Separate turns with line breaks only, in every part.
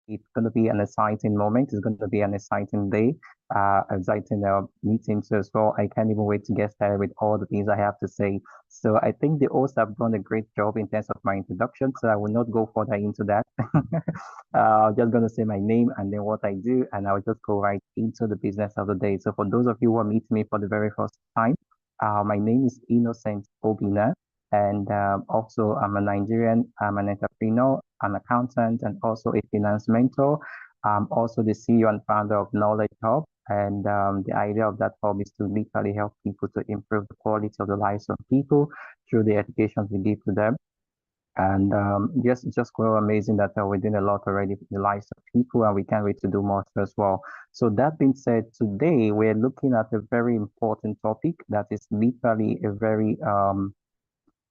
It's going to be an exciting moment. It's going to be an exciting day, exciting meetings as well. I can't even wait to get started with all the things I have to say. So I think the hosts have done a great job in terms of my introduction. So I will not go further into that. I'm just going to say my name and then what I do, and I'll just go right into the business of the day. So for those of you who are meeting me for the very first time, my name is Innocent Obina. And also, I'm a Nigerian, I'm an entrepreneur, an accountant, and also a finance mentor. I'm also the CEO and founder of Knowledge Hub. And the idea of that hub is to literally help people to improve the quality of the lives of people through the education we give to them. And just quite amazing that we're doing a lot already in the lives of people, and we can't wait to do more as well. So that being said, today we're looking at a very important topic that is literally a very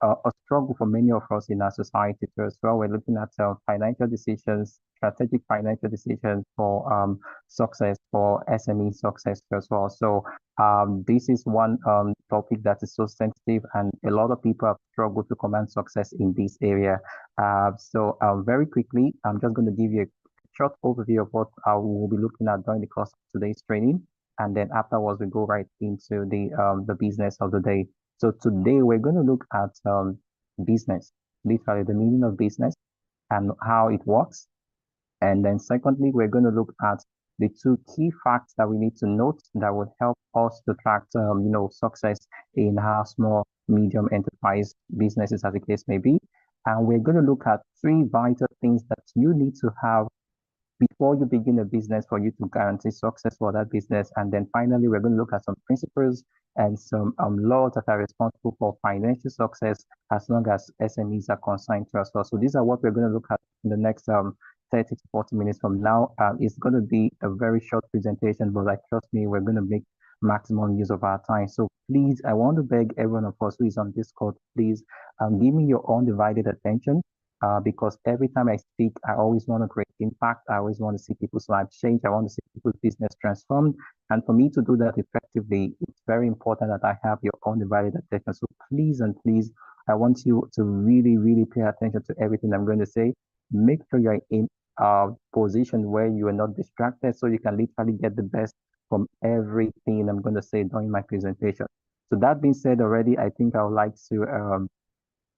a struggle for many of us in our society too as well. We're looking at financial decisions, strategic financial decisions for success, for SME success too as well. So this is one topic that is so sensitive, and a lot of people have struggled to command success in this area. Very quickly, I'm just going to give you a short overview of what we will be looking at during the course of today's training. And then afterwards, we go right into the business of the day. So today we're going to look at business, literally the meaning of business and how it works. And then secondly, we're going to look at the two key facts that we need to note that would help us to track, success in our small, medium enterprise businesses, as the case may be. And we're going to look at three vital things that you need to have before you begin a business for you to guarantee success for that business. And then finally, we're going to look at some principles and some laws that are responsible for financial success as long as SMEs are concerned to us. So these are what we're going to look at in the next 30 to 40 minutes from now. It's going to be a very short presentation, but like, trust me, we're going to make maximum use of our time. So please, I want to beg everyone of us who is on this call, please give me your undivided attention because every time I speak, I always want to create impact. I always want to see people's lives change. I want to see people's business transformed. And for me to do that effectively, it's very important that I have your undivided attention. So please and please, I want you to really, really pay attention to everything I'm going to say. Make sure you're in a position where you are not distracted so you can literally get the best from everything I'm going to say during my presentation. So that being said already, I think I would like to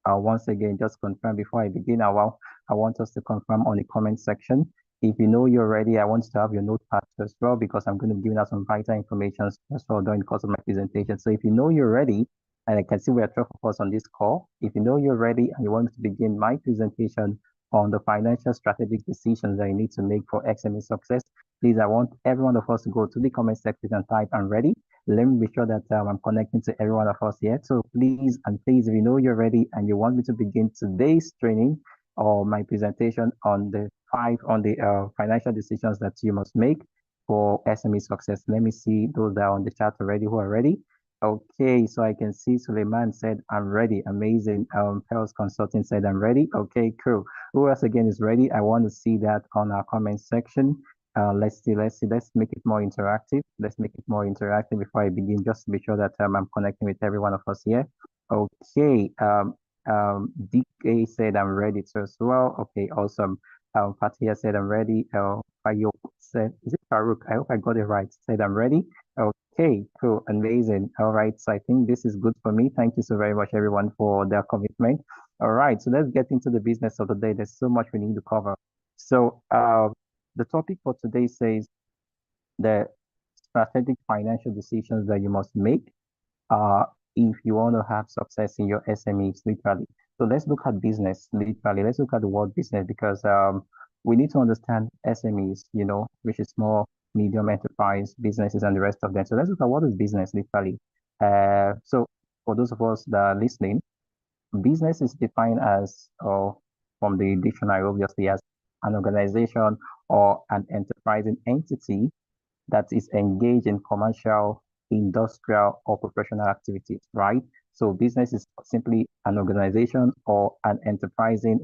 once again, just confirm before I begin. I want us to confirm on the comment section. If you know you're ready, I want you to have your notepad as well because I'm going to be giving out some vital information as well during the course of my presentation. So if you know you're ready, and I can see we are 12 of us on this call, if you know you're ready and you want to begin my presentation on the financial strategic decisions that you need to make for SME success, please, I want every one of us to go to the comment section and type "I'm ready." Let me be sure that I'm connecting to every one of us here. So please, and please, if you know you're ready and you want me to begin today's training or my presentation on the financial decisions that you must make for SME success. Let me see those that are on the chat already who are ready. Okay, so I can see Suleiman said, I'm ready. Amazing. Pearls Consulting said, I'm ready. Okay, cool. Who else again is ready? I want to see that on our comment section. Let's see. Let's make it more interactive. Let's make it more interactive before I begin, just to be sure that I'm connecting with every one of us here. Okay. DK said I'm ready too as well. Okay, awesome. Fatia said I'm ready. Fayo said, is it Farouk? I hope I got it right. Said I'm ready. Okay, cool, amazing. All right, so I think this is good for me. Thank you so very much, everyone, for their commitment. All right, so let's get into the business of the day. There's so much we need to cover. So, the topic for today says the strategic financial decisions that you must make if you want to have success in your SMEs, literally. So let's look at business, literally. Let's look at the word business because we need to understand SMEs, which is small, medium enterprise businesses and the rest of them. So let's look at what is business, literally. So for those of us that are listening, business is defined as, from the dictionary, obviously, as an organization or an enterprising entity that is engaged in commercial, industrial, or professional activities, right? So business is simply an organization or an enterprising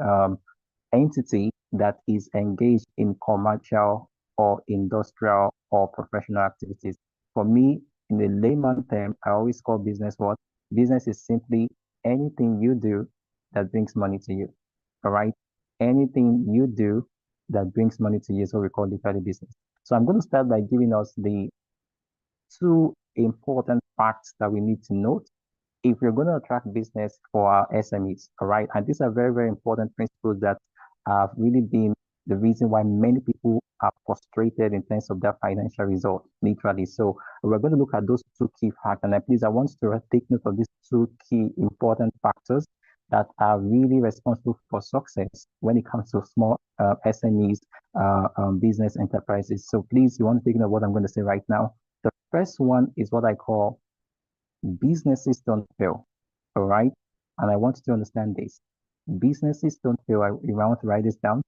entity that is engaged in commercial or industrial or professional activities. For me, in the layman term, I always call business what? Business is simply anything you do that brings money to you. All right. Anything you do that brings money to you, so we call literally business. So I'm going to start by giving us the two important facts that we need to note if we're going to attract business for our SMEs, all right? And these are very, very important principles that have really been the reason why many people are frustrated in terms of their financial result, literally. So we're going to look at those two key factors. And please, I want you to take note of these two key important factors that are really responsible for success when it comes to small SMEs, business enterprises. So please, you want to take note of what I'm going to say right now. The first one is what I call businesses don't fail, all right? And I want you to understand this. Businesses don't fail. I want to write this down.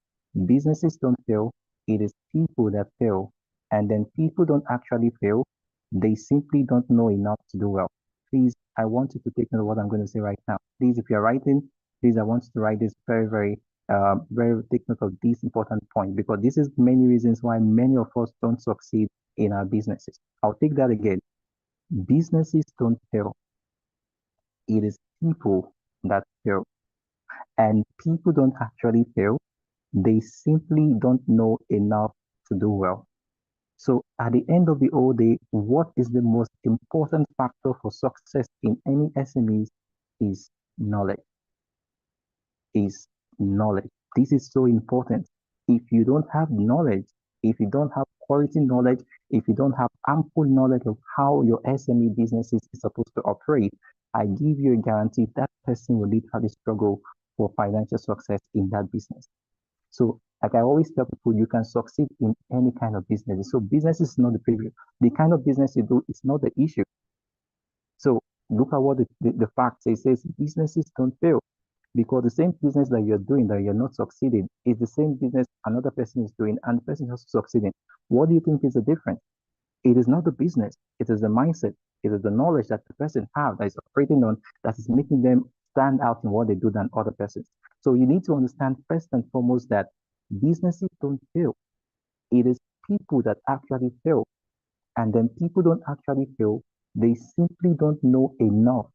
Businesses don't fail. It is people that fail. And then people don't actually fail. They simply don't know enough to do well. Please, I want you to take note of what I'm going to say right now. Please, if you're writing, please, I want you to write this very take note of this important point, because this is many reasons why many of us don't succeed in our businesses. I'll take that again. Businesses don't fail. It is people that fail. And people don't actually fail. They simply don't know enough to do well. So at the end of the whole day, what is the most important factor for success in any SMEs is knowledge. Is knowledge. This is so important. If you don't have knowledge, if you don't have quality knowledge, if you don't have ample knowledge of how your SME business is supposed to operate, I give you a guarantee that person will literally struggle for financial success in that business. So, like I always tell people, you can succeed in any kind of business. So, business is not the preview. The kind of business you do is not the issue. So, look at what the fact says. It says businesses don't fail, because the same business that you're doing that you're not succeeding is the same business another person is doing and the person is also succeeding. What do you think is the difference? It is not the business, it is the mindset, it is the knowledge that the person has that is operating on that is making them stand out in what they do than other persons. So you need to understand first and foremost that businesses don't fail. It is people that actually fail. And then people don't actually fail. They simply don't know enough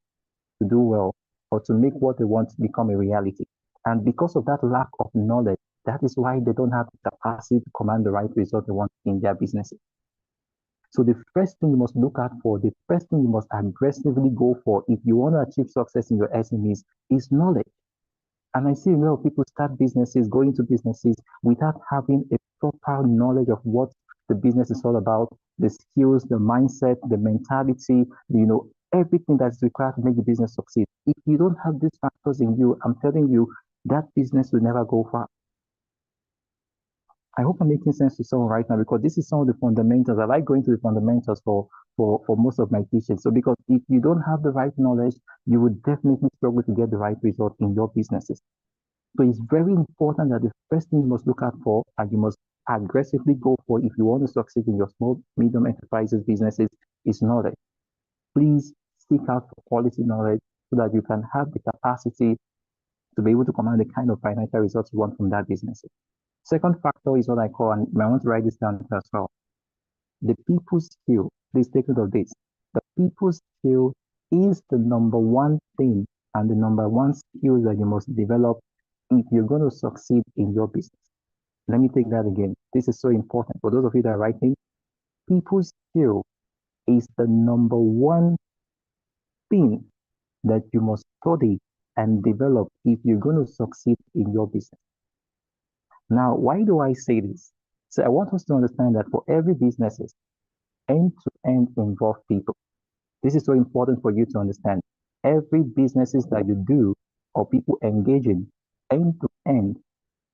to do well or to make what they want become a reality. And because of that lack of knowledge, that is why they don't have the capacity to command the right result they want in their businesses. So the first thing you must look out for, the first thing you must aggressively go for if you want to achieve success in your SMEs is knowledge. And I see a lot of people start businesses, go into businesses without having a proper knowledge of what the business is all about, the skills, the mindset, the mentality, everything that's required to make the business succeed. If you don't have these factors in you, I'm telling you, that business will never go far. I hope I'm making sense to someone right now, because this is some of the fundamentals. I like going to the fundamentals for most of my teachings. So because if you don't have the right knowledge, you would definitely struggle to get the right result in your businesses. So it's very important that the first thing you must look out for and you must aggressively go for if you want to succeed in your small, medium enterprises businesses is knowledge. Please seek out for quality knowledge so that you can have the capacity to be able to command the kind of financial results you want from that business. Second factor is what I call, and I want to write this down as well, the people's skill. Please take note of this. The people's skill is the number one thing and the number one skill that you must develop if you're going to succeed in your business. Let me take that again. This is so important. For those of you that are writing, people's skill is the number one thing that you must study and develop if you're going to succeed in your business. Now, why do I say this? So I want us to understand that for every businesses, end-to-end involve people. This is so important for you to understand. Every businesses that you do or people engage in, end-to-end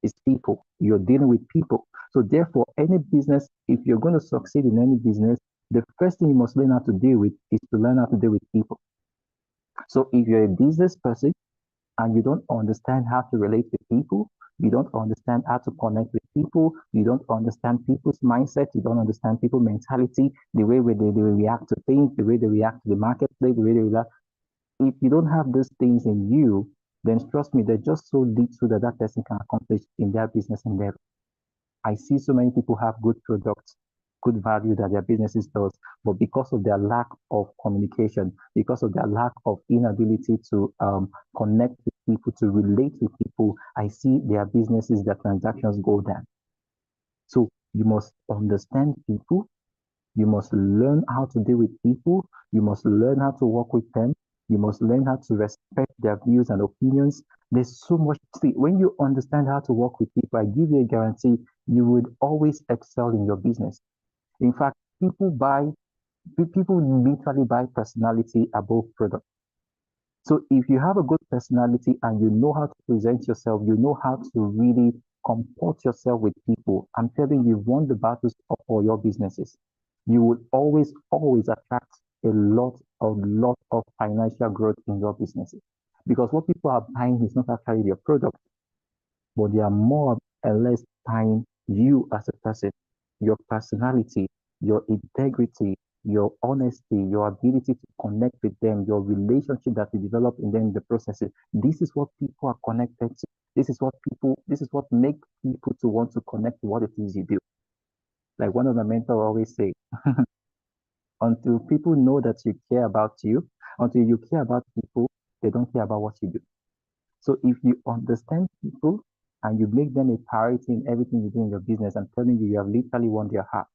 is people. You're dealing with people. So therefore, any business, if you're going to succeed in any business, the first thing you must learn how to deal with is to learn how to deal with people. So if you're a business person and you don't understand how to relate with people, you don't understand how to connect with people, you don't understand people's mindset, you don't understand people's mentality, the way they react to things, the way they react to the marketplace, the way they react. If you don't have these things in you, then trust me, they're just so little that that person can accomplish in their business endeavor. I see so many people have good products, good value that their businesses does, but because of their lack of communication, because of their lack of inability to connect with people, to relate with people, I see their businesses, their transactions go down. You must understand people. You must learn how to deal with people. You must learn how to work with them. You must learn how to respect their views and opinions. There's so much. See, when you understand how to work with people, I give you a guarantee you would always excel in your business. In fact, people literally buy personality above product. So if you have a good personality and you know how to present yourself, you know how to really comport yourself with people, I'm telling you, you've won the battles for your businesses. You will always attract a lot of financial growth in your businesses. Because what people are buying is not actually your product, but they are more or less buying you as a person, your personality, your integrity, your honesty, your ability to connect with them, your relationship that you develop in them in the processes. This is what people are connected to. This is what makes people to want to connect to what it is you do. Like one of my mentors always say, until people know that you care about you, until you care about people, they don't care about what you do. So if you understand people and you make them a priority in everything you do in your business, I'm telling you, you have literally won their heart.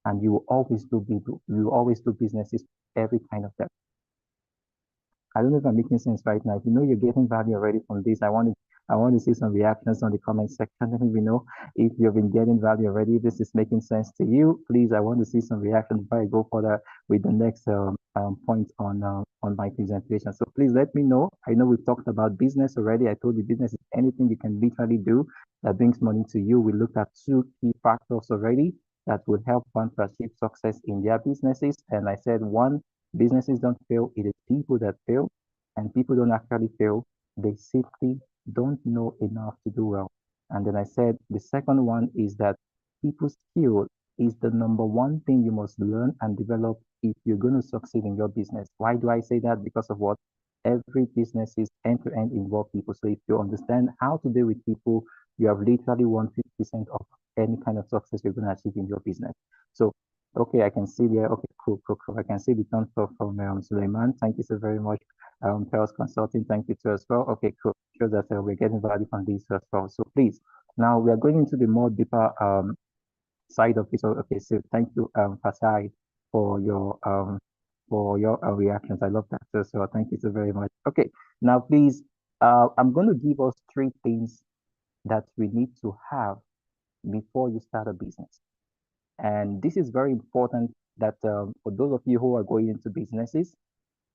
And you will always do people, you will always do businesses, every kind of them. I don't know if I'm making sense right now. If you know you're getting value already from this, I want to see some reactions on the comment section. Let me know if you've been getting value already. If this is making sense to you. Please, I want to see some reactions before I go further with the next point on my presentation. So please let me know. I know we've talked about business already. I told you business is anything you can literally do that brings money to you. We looked at two key factors already that would help one to achieve success in their businesses. And I said one, businesses don't fail, it is people that fail, and people don't actually fail. They simply don't know enough to do well. And then I said the second one is that people skill is the number one thing you must learn and develop if you're going to succeed in your business. Why do I say that? Because of what? Every business is end to end involve people. So if you understand how to deal with people, you have literally won 50% of any kind of success you're going to achieve in your business. So okay, I can see there. Okay, cool. I can see the thumbs up from Suleiman. Thank you so very much. Pearls Consulting, thank you too as well. Okay, cool. Sure that we're getting value from this as well. So please, now we are going into the more deeper side of it. So, okay, so thank you, Fasai, for your reactions. I love that too. So thank you so very much. Okay, now please, I'm going to give us three things that we need to have before you start a business. And this is very important that for those of you who are going into businesses,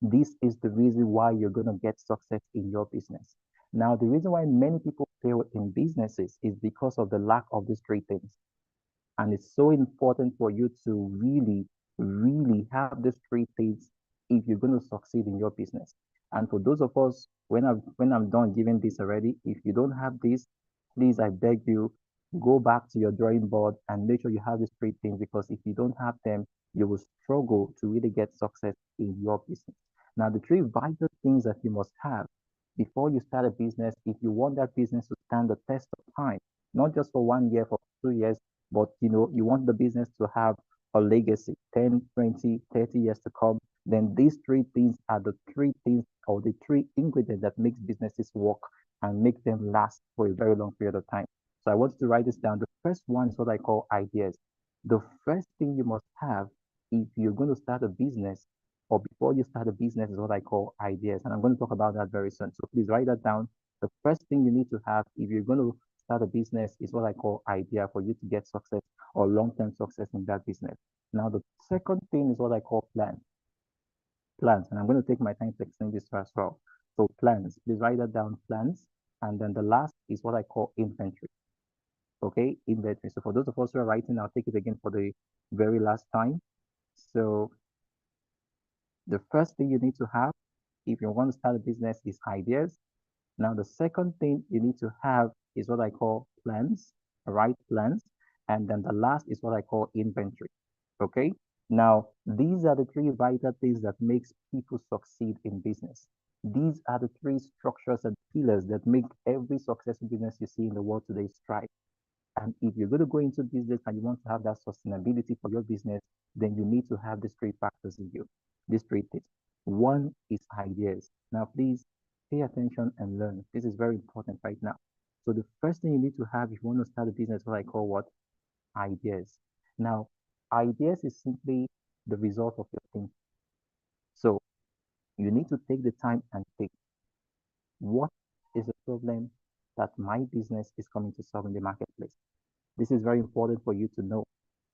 this is the reason why you're going to get success in your business. Now, the reason why many people fail in businesses is because of the lack of these three things. And it's so important for you to really have these three things if you're going to succeed in your business. And for those of us, when I'm done giving this already, if you don't have this, please, I beg you, go back to your drawing board and make sure you have these three things because if you don't have them, you will struggle to really get success in your business. Now, the three vital things that you must have before you start a business, if you want that business to stand the test of time, not just for 1 year, for 2 years, but you want the business to have a legacy 10, 20, 30 years to come, then these three things are the three things or the three ingredients that makes businesses work and make them last for a very long period of time. So I want you to write this down. The first one is what I call ideas. The first thing you must have if you're going to start a business or before you start a business is what I call ideas. And I'm going to talk about that very soon. So please write that down. The first thing you need to have if you're going to start a business is what I call idea for you to get success or long-term success in that business. Now, the second thing is what I call plan. Plans. And I'm going to take my time to explain this as well. So plans, please write that down, plans. And then the last is what I call inventory. Okay, inventory. So for those of us who are writing, I'll take it again for the very last time. So the first thing you need to have if you want to start a business is ideas. Now, the second thing you need to have is what I call plans, right? Plans. And then the last is what I call inventory. Okay. Now, these are the three vital things that makes people succeed in business. These are the three structures and pillars that make every successful business you see in the world today strive. And if you're going to go into business and you want to have that sustainability for your business, then you need to have these three factors in you, these three things. One is ideas. Now, please pay attention and learn. This is very important right now. So the first thing you need to have if you want to start a business, what I call what? Ideas. Now, ideas is simply the result of your thinking. So you need to take the time and think, what is the problem that my business is coming to solve in the marketplace? This is very important for you to know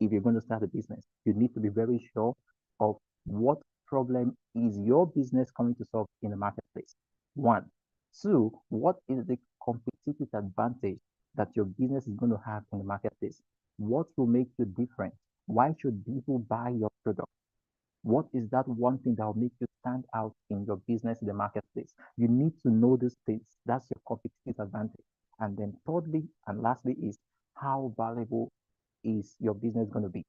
if you're going to start a business. You need to be very sure of what problem is your business coming to solve in the marketplace. One. Two, what is the competitive advantage that your business is going to have in the marketplace? What will make you different? Why should people buy your product? What is that one thing that will make you stand out in your business in the marketplace? You need to know these things. That's your competitive advantage. And then thirdly and lastly is, how valuable is your business going to be?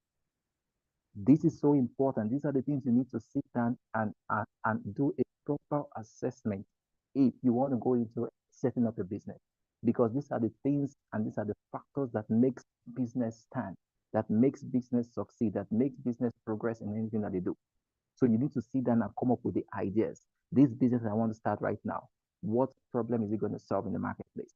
This is so important. These are the things you need to sit down and do a proper assessment if you want to go into setting up a business. Because these are the things and these are the factors that makes business stand, that makes business succeed, that makes business progress in anything that they do. So you need to sit down and come up with the ideas. This business I want to start right now, what problem is it going to solve in the marketplace?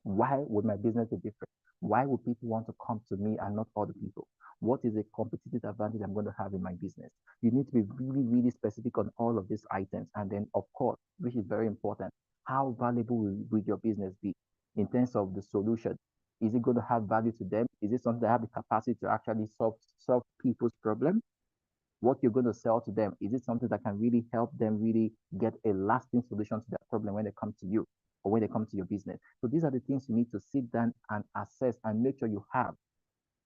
Why would my business be different? Why would people want to come to me and not other people? What is a competitive advantage I'm going to have in my business? You need to be really, really specific on all of these items. And then, of course, which is very important, how valuable will your business be in terms of the solution? Is it going to have value to them? Is it something that have the capacity to actually solve people's problem? What you're going to sell to them, is it something that can really help them really get a lasting solution to their problem when they come to you or when they come to your business? So these are the things you need to sit down and assess and make sure you have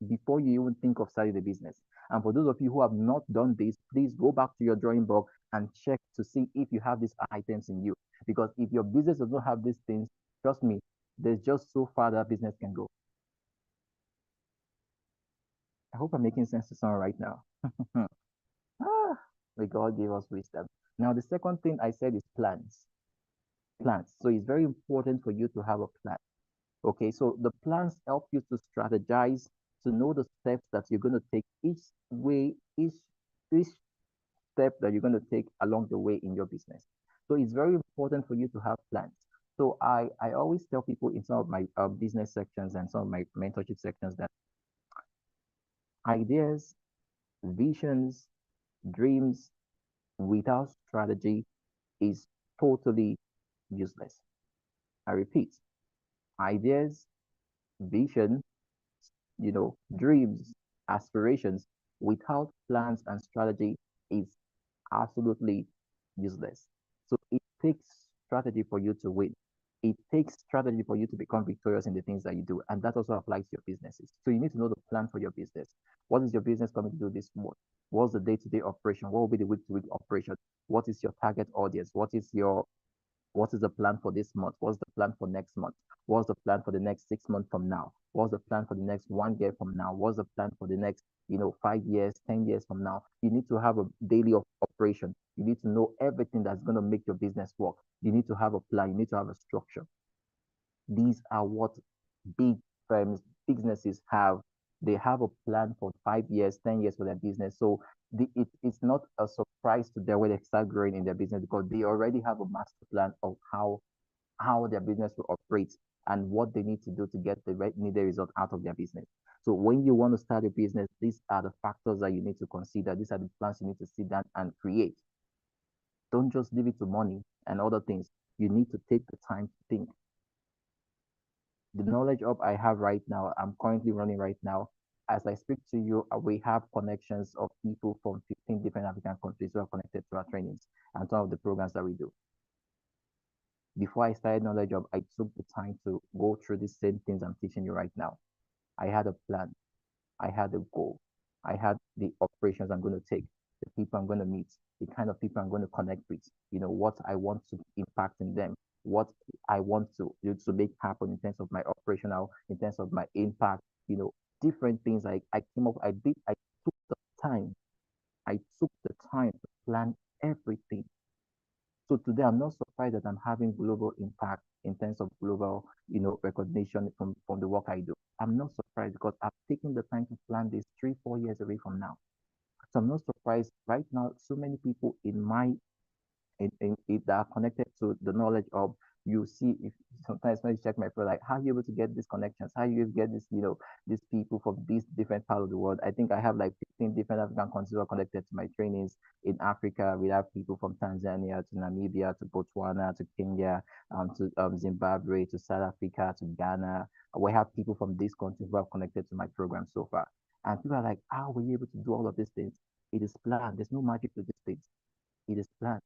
before you even think of starting the business. And for those of you who have not done this, please go back to your drawing board and check to see if you have these items in you. Because if your business does not have these things, trust me, there's just so far that business can go. I hope I'm making sense to someone right now. Ah, may God give us wisdom. Now, the second thing I said is plans. Plans. So it's very important for you to have a plan. Okay, so the plans help you to strategize, to know the steps that you're going to take each way, each step that you're going to take along the way in your business. So it's very important for you to have plans. So I always tell people in some of my business sections and some of my mentorship sections that ideas, visions, dreams without strategy is totally useless. I repeat, ideas, vision, dreams, aspirations without plans and strategy is absolutely useless. So it takes strategy for you to win. It takes strategy for you to become victorious in the things that you do. And that also applies to your businesses. So you need to know the plan for your business. What is your business coming to do this month? What's the day-to-day operation? What will be the week-to-week operation? What is your target audience? What is the plan for this month? What's the plan for next month? What's the plan for the next 6 months from now? What's the plan for the next 1 year from now? What's the plan for the next, 5 years, 10 years from now? You need to have a daily operation. You need to know everything that's going to make your business work. You need to have a plan. You need to have a structure. These are what big firms, businesses have. They have a plan for 5 years, 10 years for their business. So it's not a surprise to them when they start growing in their business because they already have a master plan of how their business will operate and what they need to do to get the right needed result out of their business. So when you want to start a business, these are the factors that you need to consider. These are the plans you need to sit down and create. Don't just leave it to money and other things. You need to take the time to think. The knowledge of I have right now, I'm currently running right now. As I speak to you, we have connections of people from 15 different African countries who are connected to our trainings and some of the programs that we do. Before I started Knowledge Of, I took the time to go through the same things I'm teaching you right now. I had a plan. I had a goal. I had the operations I'm going to take, the people I'm going to meet, the kind of people I'm going to connect with, what I want to impact in them, what I want to make happen in terms of my operational, in terms of my impact, different things I came up, I took the time. I took the time to plan everything. So today I'm not surprised that I'm having global impact in terms of global, recognition from the work I do. I'm not surprised because I've taken the time to plan this 3, 4 years away from now. So I'm not surprised right now. So many people in that are connected to the Knowledge Of, You see, if sometimes when you check my profile, like how you able to get these connections, how you get this, these people from these different parts of the world. I think I have like 15 different African countries who are connected to my trainings. In Africa, we have people from Tanzania to Namibia to Botswana to Kenya, to Zimbabwe to South Africa to Ghana. We have people from these countries who have connected to my program so far. And people are like, how were you able to do all of these things? It is planned. There's no magic to these things. It is planned.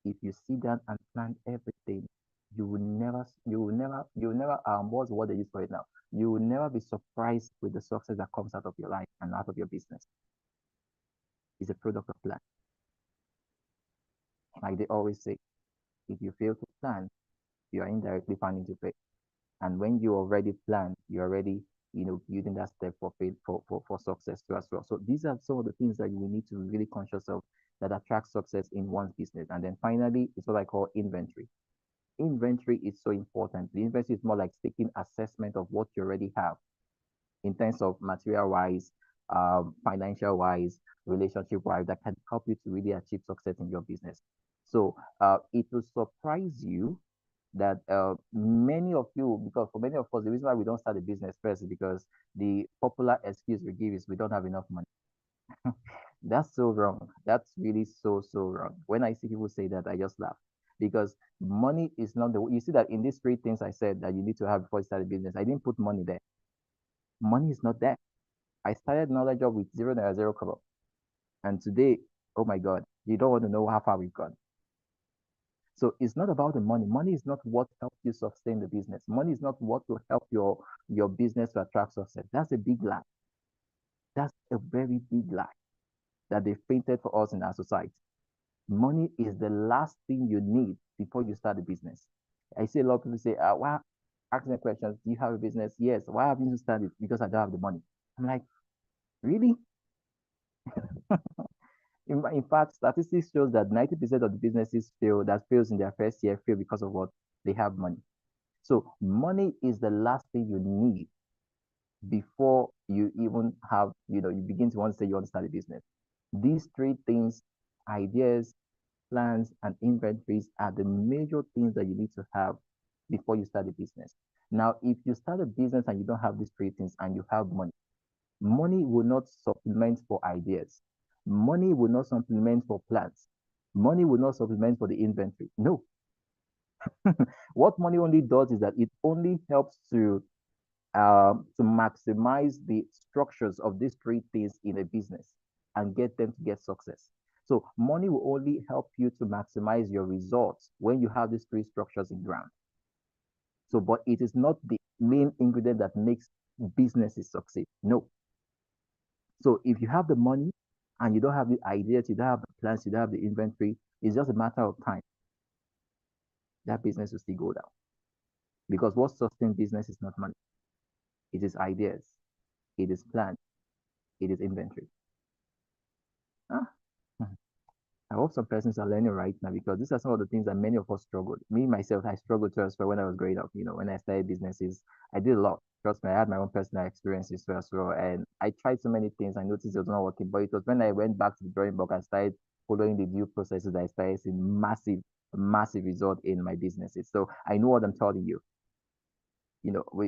If you sit down and plan everything, you will never, what's the word they use for it now? You will never be surprised with the success that comes out of your life and out of your business. It's a product of plan. Like they always say, if you fail to plan, you are indirectly planning to fail. And when you already plan, you're already, building that step for faith for success too as well. So these are some of the things that you will need to be really conscious of that attract success in one's business. And then finally, it's what I call inventory. Inventory is so important. The inventory is more like taking assessment of what you already have in terms of material wise, financial wise, relationship wise, that can help you to really achieve success in your business. So it will surprise you that many of you, because for many of us, the reason why we don't start a business first is because the popular excuse we give is we don't have enough money. That's so wrong. That's really so, so wrong. When I see people say that, I just laugh because money is not the, you see that in these three things I said that you need to have before you start a business, I didn't put money there. Money is not there. I started another job with zero naira, zero kobo. And today, oh my God, you don't want to know how far we've gone. So it's not about the money. Money is not what helps you sustain the business. Money is not what will help your business to attract success. That's a big lie. That's a very big lie that they've painted for us in our society. Money is the last thing you need before you start a business. I see a lot of people say, why asking questions, do you have a business? Yes. Why haven't you started? Because I don't have the money. I'm like, really? In fact, statistics shows that 90% of the businesses fails in their first year fail because of what? They have money. So money is the last thing you need before you even have, you begin to want to say you want to start a business. These three things, ideas, plans, and inventories are the major things that you need to have before you start a business. Now, if you start a business and you don't have these three things and you have money, money will not supplement for ideas. Money will not supplement for plans. Money will not supplement for the inventory. No. What money only does is that it only helps to maximize the structures of these three things in a business and get them to get success. So money will only help you to maximize your results when you have these three structures in ground. So, but it is not the main ingredient that makes businesses succeed. No. So if you have the money and you don't have the ideas, you don't have the plans, you don't have the inventory, it's just a matter of time. That business will still go down. Because what sustains business is not money. It is ideas. It is plan. It is inventory. Ah. I hope some persons are learning right now because these are some of the things that many of us struggled. Me, myself, I struggled too as well when I was growing up. When I started businesses, I did a lot. Trust me, I had my own personal experiences too as well. And I tried so many things. I noticed it was not working. But it was when I went back to the drawing board and started following the due processes that I started seeing massive, massive result in my businesses. So I know what I'm telling you.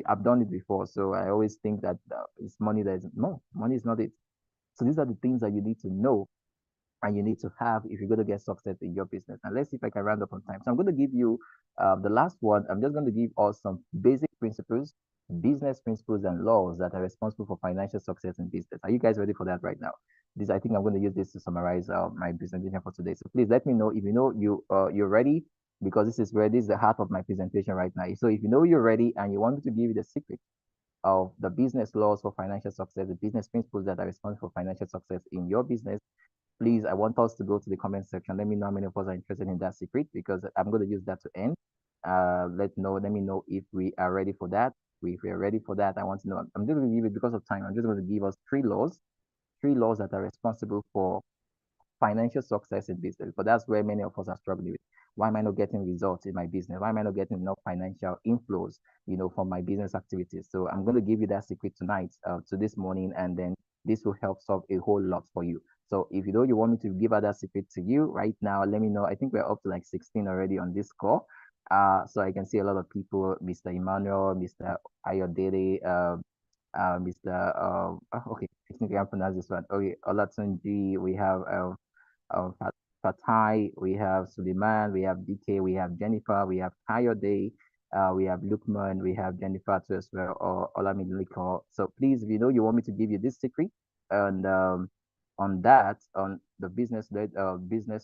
I've done it before. So I always think that it's money that is, no, money is not it. So these are the things that you need to know and you need to have if you're going to get success in your business. And let's see if I can round up on time. So I'm going to give you the last one. I'm just going to give us some basic principles, business principles and laws that are responsible for financial success in business. Are you guys ready for that right now? I think I'm going to use this to summarize my presentation for today. So please let me know if you know you're ready, because this is the heart of my presentation right now. So if you know you're ready and you want me to give you the secret of the business laws for financial success, the business principles that are responsible for financial success in your business, please, I want us to go to the comment section. Let me know how many of us are interested in that secret, because I'm going to use that to end. Let me know if we are ready for that. If we are ready for that, I want to know. I'm just going to give it because of time. I'm just going to give us three laws that are responsible for financial success in business. But that's where many of us are struggling with. Why am I not getting results in my business? Why am I not getting enough financial inflows, from my business activities? So I'm going to give you that secret tonight, to this morning, and then this will help solve a whole lot for you. So if you want me to give out that secret to you right now, let me know. I think we're up to like 16 already on this call. So I can see a lot of people, Mr. Emmanuel, Mr. Ayodele, Mr. Okay, I think I can pronounce this one. Okay, Olatunji, we have Fatai, we have Suleiman, we have DK, we have Jennifer, we have Kayode, we have Lukman, we have Jennifer too as well, or Olamiliko. So please, if you know you want me to give you this secret, and on that, on the business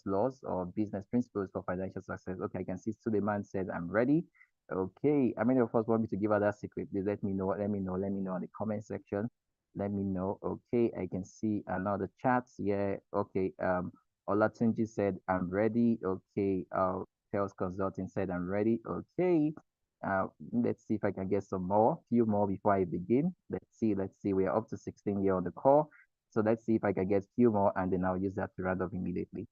laws or business principles for financial success. Okay, I can see Suleiman said, I'm ready. Okay, how many of us want me to give her that secret? Please let me know. Let me know. Let me know in the comment section. Let me know. Okay, I can see another chat. Yeah. Okay. Olatunji said, I'm ready. Okay. Sales Consulting said, I'm ready. Okay. Let's see if I can get some more, few more before I begin. Let's see. Let's see. We are up to 16 here on the call. So let's see if I can get few more, and then I'll use that to round up immediately.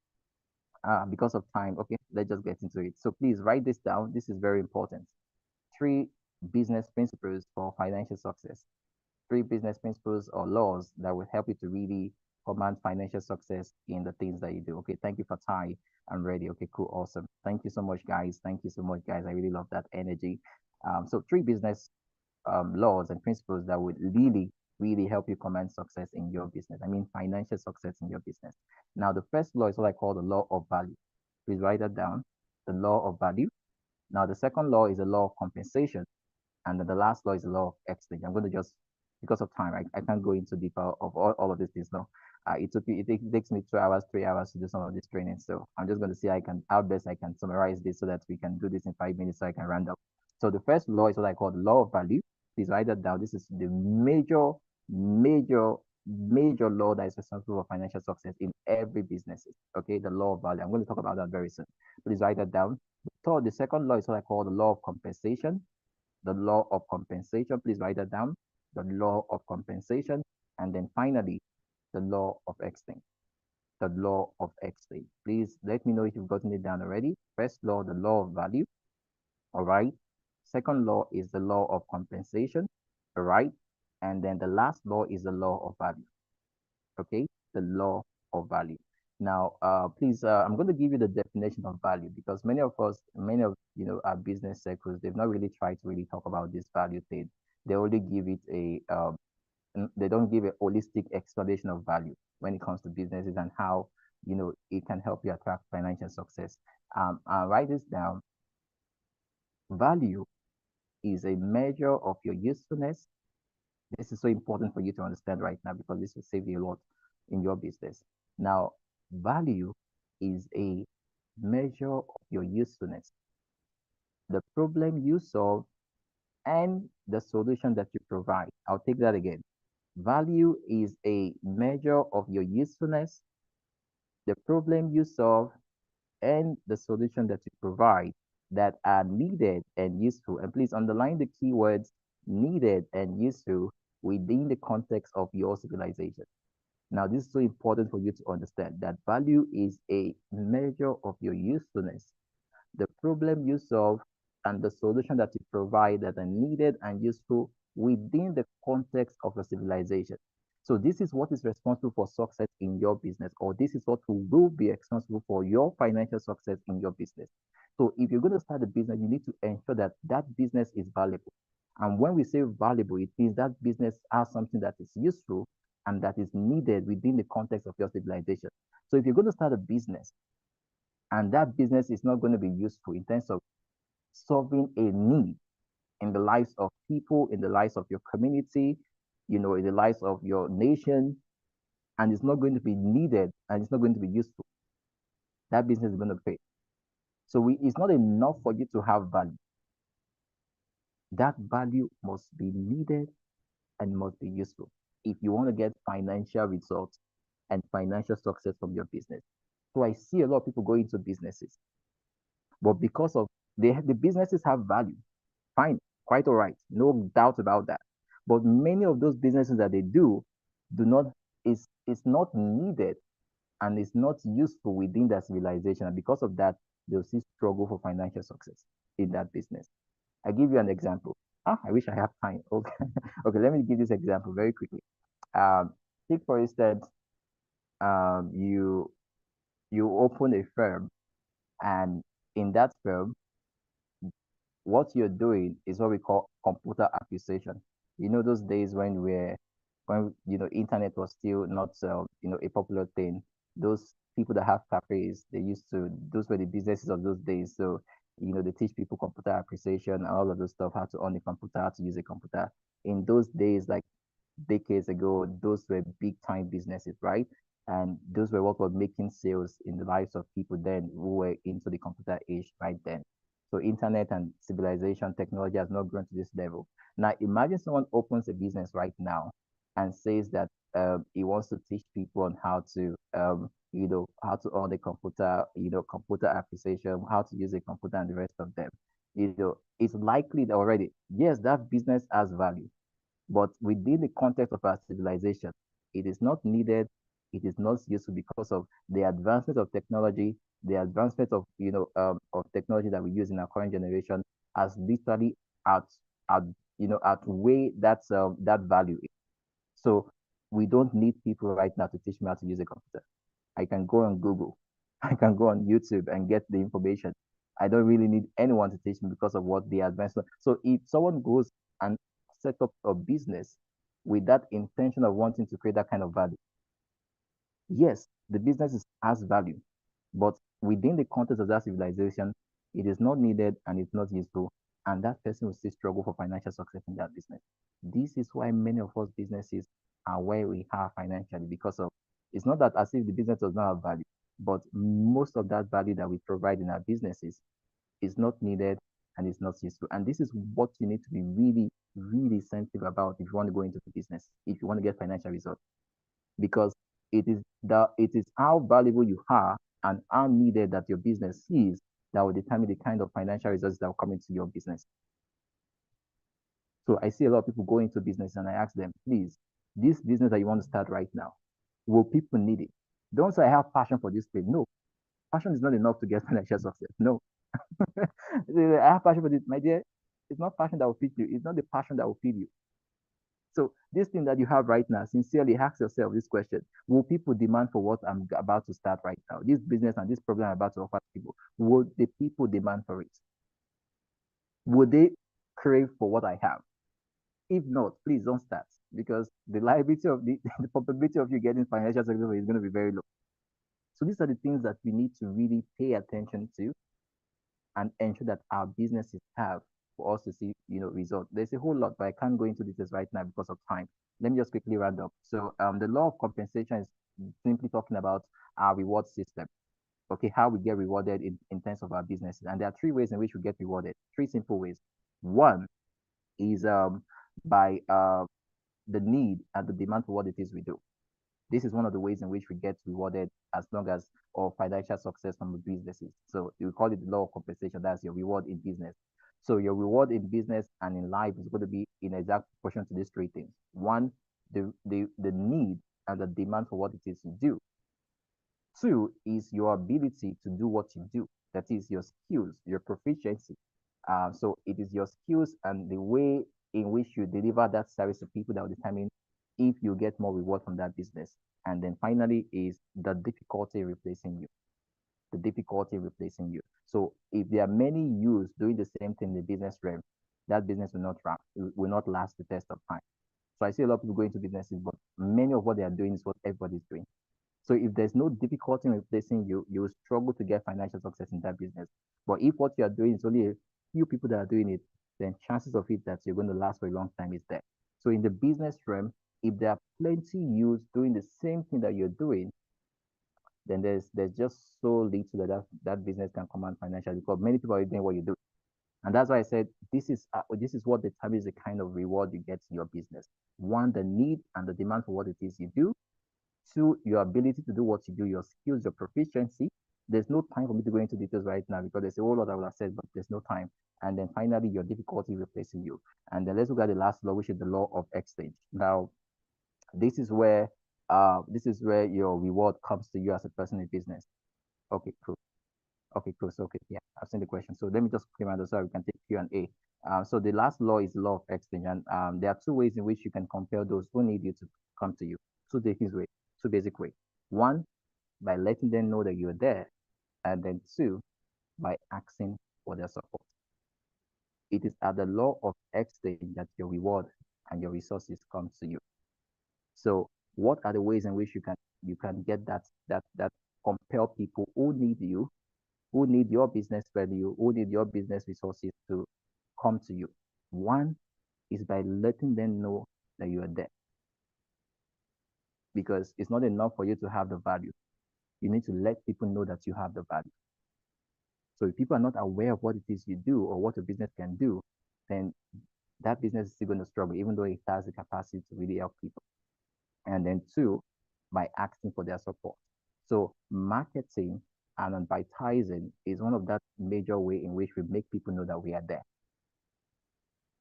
Because of time, okay, let's just get into it. So please write this down. This is very important. Three business principles for financial success. Three business principles or laws that will help you to really command financial success in the things that you do. Okay, thank you for Ty. I'm ready. Okay, cool, awesome. Thank you so much, guys. Thank you so much, guys. I really love that energy. So three business laws and principles that would really help you command success in your business. I mean, financial success in your business. Now, the first law is what I call the law of value. Please write that down. The law of value. Now, the second law is the law of compensation. And then the last law is the law of exchange. I'm going to just, because of time, I can't go into deeper of all of this things now. It takes me 2 hours, 3 hours to do some of this training. So I'm just going to see how best I can summarize this so that we can do this in 5 minutes so I can round up. So the first law is what I call the law of value. Please write that down. This is the major law that is responsible for financial success in every business. Okay, the law of value. I'm going to talk about that very soon. Please write that down. The second law is what I call the law of compensation. The law of compensation. Please write that down. The law of compensation. And then finally, the law of exchange. The law of exchange. Please let me know if you've gotten it down already. First law, the law of value. All right. Second law is the law of compensation. All right. And then the last law is the law of value. Okay. The law of value. Now, please, I'm going to give you the definition of value because many of our business circles, they've not really tried to really talk about this value thing. They only give it they don't give a holistic explanation of value when it comes to businesses and how, it can help you attract financial success. I'll write this down. Value is a measure of your usefulness. This is so important for you to understand right now because this will save you a lot in your business. Now, value is a measure of your usefulness, the problem you solve, and the solution that you provide. I'll take that again. Value is a measure of your usefulness, the problem you solve, and the solution that you provide that are needed and useful. And please underline the keywords needed and useful within the context of your civilization. Now, this is so important for you to understand that value is a measure of your usefulness, the problem you solve, and the solution that you provide that are needed and useful within the context of a civilization. So this is what is responsible for success in your business, or this is what will be responsible for your financial success in your business. So if you're going to start a business, you need to ensure that that business is valuable. And when we say valuable, it means that business has something that is useful and that is needed within the context of your civilization. So if you're going to start a business and that business is not going to be useful in terms of solving a need in the lives of people, in the lives of your community, in the lives of your nation, and it's not going to be needed and it's not going to be useful, that business is going to fail. So it's not enough for you to have value. That value must be needed and must be useful if you want to get financial results and financial success from your business. So I see a lot of people go into businesses, but because of the businesses have value, fine, quite all right, no doubt about that. But many of those businesses that they do not is not needed and is not useful within their civilization, and because of that, they'll see struggle for financial success in that business. I give you an example. I wish I have time. Okay, okay, let me give this example very quickly. Take for instance, you open a firm, and in that firm, what you're doing is what we call computer appreciation. You know, those days when internet was still not a popular thing. Those people that have cafes, those were the businesses of those days. So they teach people computer appreciation and all of those stuff, how to own a computer, how to use a computer. In those days, like decades ago, those were big time businesses, right? And those were what were making sales in the lives of people then who were into the computer age right then. So internet and civilization technology has not grown to this level. Now imagine someone opens a business right now and says that he wants to teach people on how to own the computer, computer application, how to use a computer and the rest of them. It's likely that already, yes, that business has value, but within the context of our civilization, it is not needed. It is not useful because of the advancement of technology, the advancement of technology that we use in our current generation has literally out out outweigh that value. So we don't need people right now to teach me how to use a computer. I can go on Google, I can go on YouTube and get the information. I don't really need anyone to teach me because of what the advancement. So if someone goes and set up a business with that intention of wanting to create that kind of value, yes, the has value, but within the context of that civilization, it is not needed and it's not useful, and that person will still struggle for financial success in that business. This is why many of us businesses are where we are financially because of it's not that as if the business does not have value, but most of that value that we provide in our businesses is not needed and it's not useful. And this is what you need to be really, really sensitive about if you want to go into the business, if you want to get financial results because it is how valuable you are and how needed that your business is that will determine the kind of financial results that will come into your business. So I see a lot of people go into business and I ask them, please, this business that you want to start right now, will people need it? Don't say I have passion for this thing. No, passion is not enough to get financial success. No, I have passion for this, my dear. It's not passion that will feed you. It's not the passion that will feed you. So this thing that you have right now, sincerely ask yourself this question. Will people demand for what I'm about to start right now? This business and this problem I'm about to offer people, will the people demand for it? Would they crave for what I have? If not, please don't start because the liability of the probability of you getting financial success is going to be very low. So these are the things that we need to really pay attention to and ensure that our businesses have for us to see, results. There's a whole lot, but I can't go into details right now because of time. Let me just quickly round up. So the law of compensation is simply talking about our reward system. Okay, how we get rewarded in terms of our businesses. And there are three ways in which we get rewarded. Three simple ways. One is by the need and the demand for what it is we do. This is one of the ways in which we get rewarded as long as or financial success from the businesses. So we call it the law of compensation. That's your reward in business. So your reward in business and in life is going to be in exact proportion to these three things. One, the need and the demand for what it is you do. Two is your ability to do what you do. That is your skills, your proficiency. So it is your skills and the way in which you deliver that service to people that will determine if you get more reward from that business. And then finally is the difficulty replacing you. The difficulty replacing you. So if there are many yous doing the same thing in the business realm, that business will not last the test of time. So I see a lot of people going to businesses, but many of what they are doing is what everybody's doing. So if there's no difficulty in replacing you, you will struggle to get financial success in that business. But if what you are doing is only a few people that are doing it, then chances of it that you're going to last for a long time is there. So in the business realm, if there are plenty yous doing the same thing that you're doing, then there's just so little that business can command financially because many people are doing what you do. And that's why I said this is what determines the kind of reward you get in your business. One, the need and the demand for what it is you do. Two, your ability to do what you do, your skills, your proficiency. There's no time for me to go into details right now because there's a whole lot I would have said, but there's no time. And then finally, your difficulty replacing you. And then let's look at the last law, which is the law of exchange. Now, this is where your reward comes to you as a person in business. Okay, cool. Okay, cool. So okay, yeah, I've seen the question. So let me just clear out so we can take Q&A. So the last law is law of exchange, and there are two ways in which you can compel those who need you to come to you. Two basic ways. One, by letting them know that you're there, and then two, by asking for their support. It is at the law of exchange that your reward and your resources come to you. So what are the ways in which you can get that compel people who need you, who need your business value, who need your business resources to come to you? One is by letting them know that you are there, because it's not enough for you to have the value. You need to let people know that you have the value. So if people are not aware of what it is you do or what a business can do, then that business is still going to struggle, even though it has the capacity to really help people. And then two, by asking for their support. So marketing and advertising is one of that major way in which we make people know that we are there.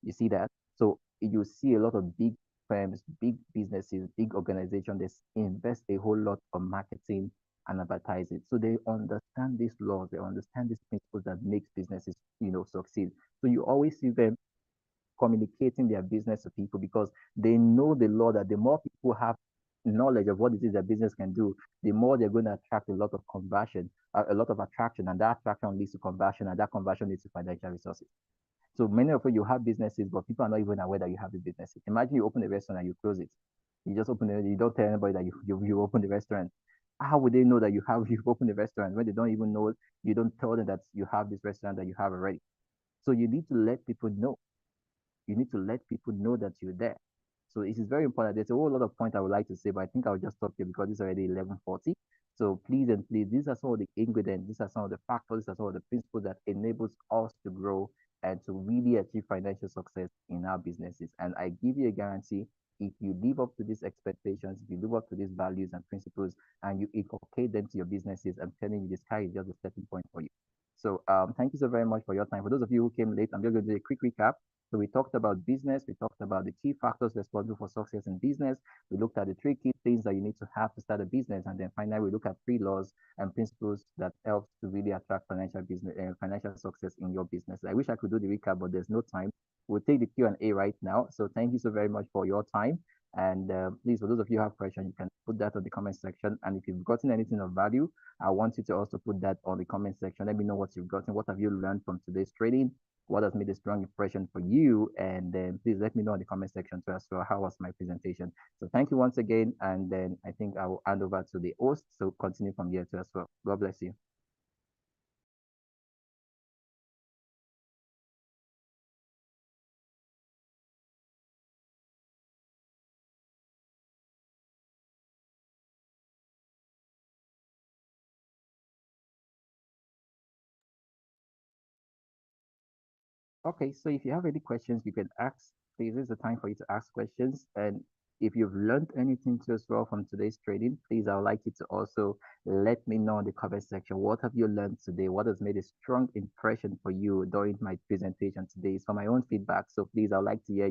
You see that? So you see a lot of big firms, big businesses, big organizations, they invest a whole lot on marketing and advertising. So they understand these laws, they understand these principles that makes businesses, succeed. So you always see them communicating their business to people because they know the law that the more people have knowledge of what it is their business can do, the more they're going to attract a lot of conversion, a lot of attraction, and that attraction leads to conversion, and that conversion leads to financial resources. So many of you have businesses, but people are not even aware that you have the businesses. Imagine you open a restaurant and you close it. You just open it, you don't tell anybody that you open the restaurant. How would they know that you've opened the restaurant when they don't even know? You don't tell them that you have this restaurant that you have already. So you need to let people know. You need to let people know that you're there. So it is very important. There's a whole lot of points I would like to say, but I think I'll just stop here because it's already 11:40. So please and please, these are some of the ingredients, these are some of the factors, these are some of the principles that enables us to grow and to really achieve financial success in our businesses. And I give you a guarantee, if you live up to these expectations, if you live up to these values and principles, and you inculcate them to your businesses, I'm telling you, the sky is just a stepping point for you. So thank you so very much for your time. For those of you who came late, I'm just going to do a quick recap. So we talked about business, we talked about the key factors responsible for success in business. We looked at the three key things that you need to have to start a business. And then finally, we look at three laws and principles that help to really attract financial business and financial success in your business. I wish I could do the recap, but there's no time. We'll take the Q&A right now. So thank you so very much for your time. And please, for those of you who have questions, you can put that on the comment section. And if you've gotten anything of value, I want you to also put that on the comment section. Let me know what you've gotten. What have you learned from today's trading? What has made a strong impression for you? And then please let me know in the comment section too as well. How was my presentation? So thank you once again. And then I think I will hand over to the host. So continue from here too as well. God bless you. Okay, so if you have any questions, you can ask. Please, this is the time for you to ask questions. And if you've learned anything too as well from today's trading, please, I would like you to also let me know in the comment section. What have you learned today? What has made a strong impression for you during my presentation today? It's for my own feedback. So please, I would like to hear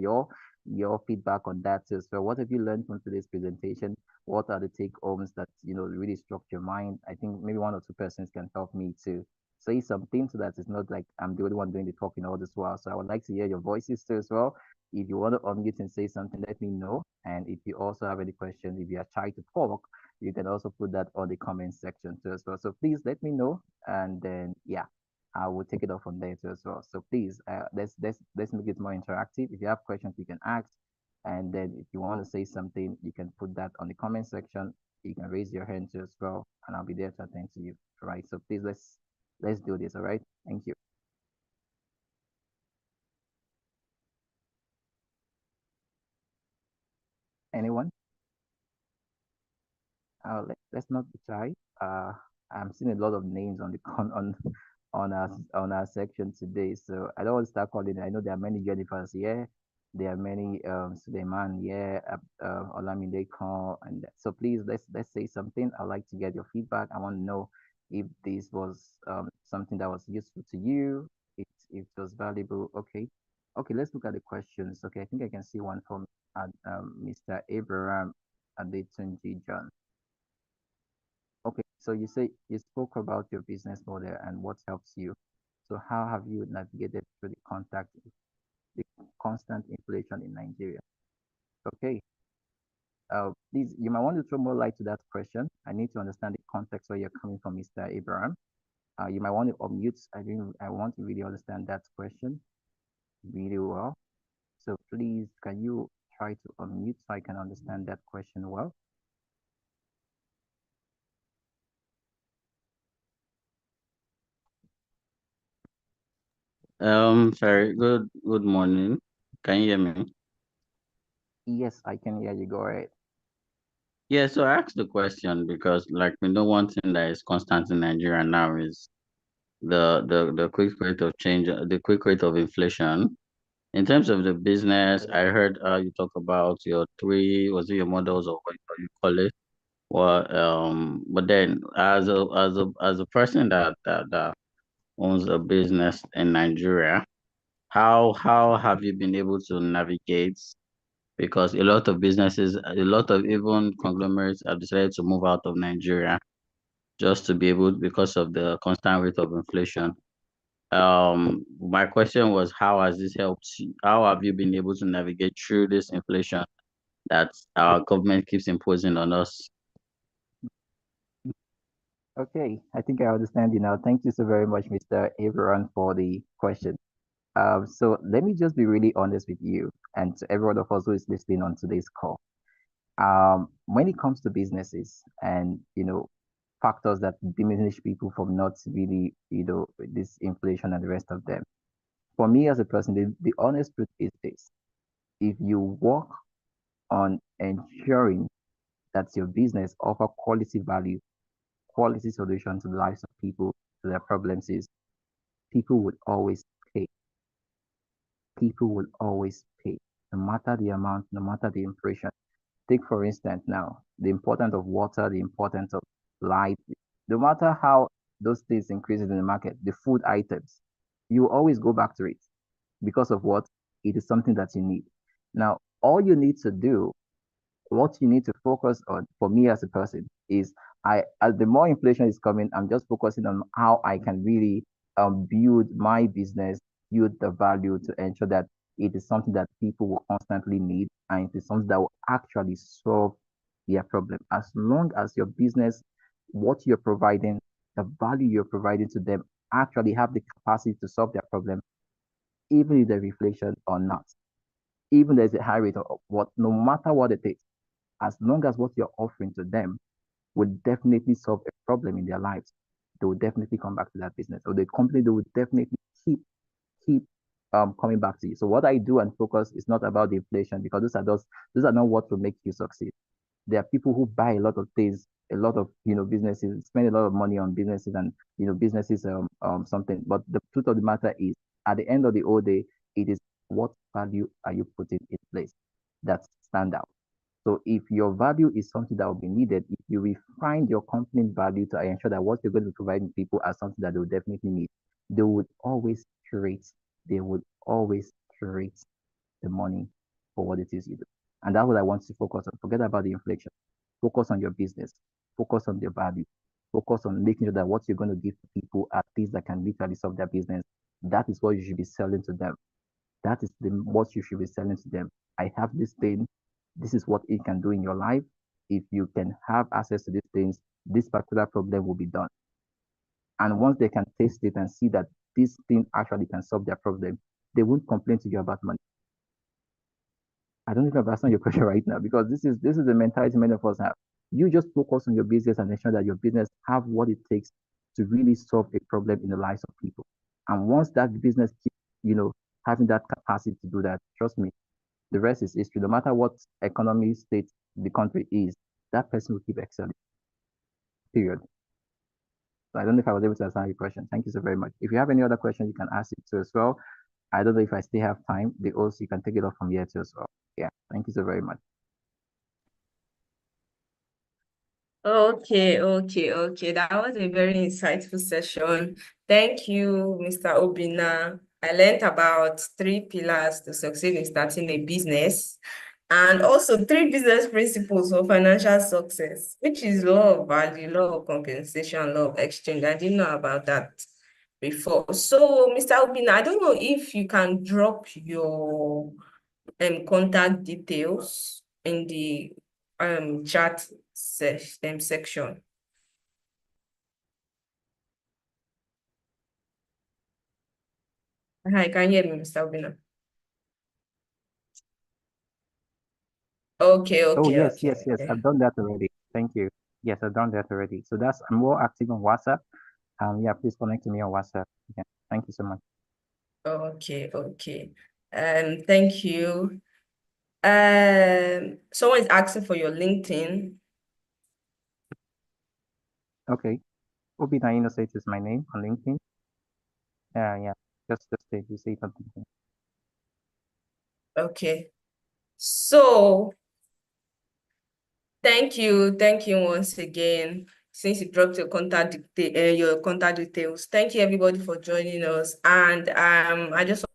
your feedback on that too. So what have you learned from today's presentation? What are the take homes that really struck your mind? I think maybe one or two persons can help me to say something so that it's not like I'm the only one doing the talking all this while. So I would like to hear your voices too as well. If you want to unmute and say something, let me know. And if you also have any questions, if you are shy to talk, you can also put that on the comment section too as well. So please let me know. And then, yeah, I will take it off from there too as well. So please, let's make it more interactive. If you have questions, you can ask. And then if you want to say something, you can put that on the comment section. You can raise your hand too as well, and I'll be there to attend to you. All right. So please let's do this. All right. Thank you. Anyone? Let's not be shy. I'm seeing a lot of names on the on our section today, so I don't want to start calling. I know there are many Jennifers here. There are many Suleiman here, Olamide Khan, and so please let's say something. I'd like to get your feedback. I want to know if this was something that was useful to you, if it was valuable. Okay, okay. Let's look at the questions. Okay, I think I can see one from Mr. Abraham Adetunji John. Okay, so you say you spoke about your business model and what helps you. So how have you navigated through the constant inflation in Nigeria? Okay, please, you might want to throw more light to that question. I need to understand the context where you're coming from, Mr. Abraham. You might want to unmute. I want to really understand that question. really well. So please, can you try to unmute so I can understand that question well?
Sorry. Good morning. Can you hear me?
Yes, I can hear you. Go ahead.
Yeah, so I asked the question because like we know one thing that is constant in Nigeria now is the quick rate of change, the quick rate of inflation. In terms of the business, I heard you talk about your three, was it your models or what you call it? Well, but then as a person that owns a business in Nigeria, how have you been able to navigate? Because a lot of businesses, a lot of even conglomerates have decided to move out of Nigeria just to be able because of the constant rate of inflation. My question was, how has this helped you? How have you been able to navigate through this inflation that our government keeps imposing on us?
Okay, I think I understand you now. Thank you so very much, Mr. Averon, for the question. So let me just be really honest with you and to every one of us who is listening on today's call. When it comes to businesses and factors that diminish people from not really, this inflation and the rest of them. For me as a person, the honest truth is this. If you work on ensuring that your business offer quality value, quality solution to the lives of people, to their problems is, people would always pay. People will always pay, no matter the amount, no matter the impression. Take, for instance, now, the importance of water, the importance of light, no matter how those things increases in the market, the food items, you always go back to it because of what? It is something that you need. Now, all you need to do, what you need to focus on for me as a person is, as the more inflation is coming, I'm just focusing on how I can really build my business, build the value to ensure that it is something that people will constantly need and it is something that will actually solve their problem. As long as your business, what you're providing, the value you're providing to them actually have the capacity to solve their problem, even if there's inflation or not, even there's a high rate of what, no matter what it is, as long as what you're offering to them would definitely solve a problem in their lives, they will definitely come back to that business. Or the company, they would definitely keep coming back to you. So what I do and focus is not about the inflation because those are not what will make you succeed. There are people who buy a lot of things, a lot of businesses, spend a lot of money on businesses and businesses something. But the truth of the matter is, at the end of the whole day, it is what value are you putting in place that stand out. So if your value is something that will be needed, if you refine your company value to ensure that what you're going to provide people are something that they will definitely need, they would always create, they would always create the money for what it is you do. And that's what I want to focus on. Forget about the inflation. Focus on your business. Focus on your value. Focus on making sure that what you're going to give to people are things that can literally solve their business. That is what you should be selling to them. That is what you should be selling to them. I have this thing. This is what it can do in your life. If you can have access to these things, this particular problem will be done. And once they can taste it and see that this thing actually can solve their problem, they won't complain to you about money. I don't know if I've answered your question right now because this is the mentality many of us have. You just focus on your business and ensure that your business have what it takes to really solve a problem in the lives of people. And once that business keeps, having that capacity to do that, trust me, the rest is history. No matter what economy state the country is, that person will keep excelling. Period. So I don't know if I was able to answer your question. Thank you so very much. If you have any other question, you can ask it too as well. I don't know if I still have time. The also you can take it off from here too as well. Yeah. Thank you so very much.
Okay. That was a very insightful session. Thank you, Mr. Obina. I learned about three pillars to succeed in starting a business and also three business principles for financial success, which is law of value, law of compensation, law of exchange. I didn't know about that before. So, Mr. Obina, I don't know if you can drop your contact details in the chat section. Hi, can you hear me, Mr. Obina? Okay,
Oh,
okay,
yes,
okay.
I've done that already. Thank you. Yes, I've done that already. So I'm more active on WhatsApp. Yeah, please connect to me on WhatsApp. Yeah, thank you so much.
Okay, okay. Thank you. Someone is asking for your LinkedIn.
Okay. Obina Innocent is my name on LinkedIn. Yeah, just say you say something.
Okay. So thank you once again. Since you dropped your contact details, thank you everybody for joining us. And I just want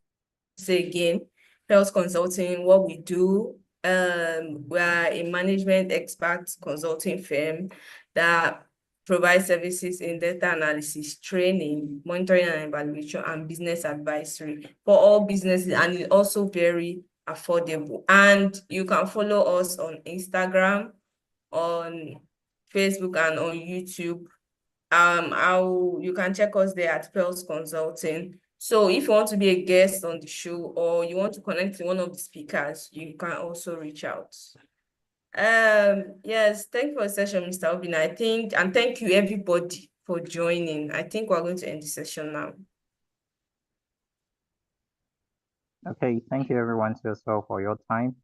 to say again, Pearls Consulting, what we do, we are a management expert consulting firm that provides services in data analysis, training, monitoring and evaluation, and business advisory for all businesses, and it's also very affordable. And you can follow us on Instagram, on Facebook, and on YouTube. You can check us there at Pearls Consulting. So if you want to be a guest on the show or you want to connect to one of the speakers, you can also reach out. Yes, thank you for the session, Mr. Obina. And thank you everybody for joining. I think we're going to end the session now.
Okay, thank you everyone too as well for your time.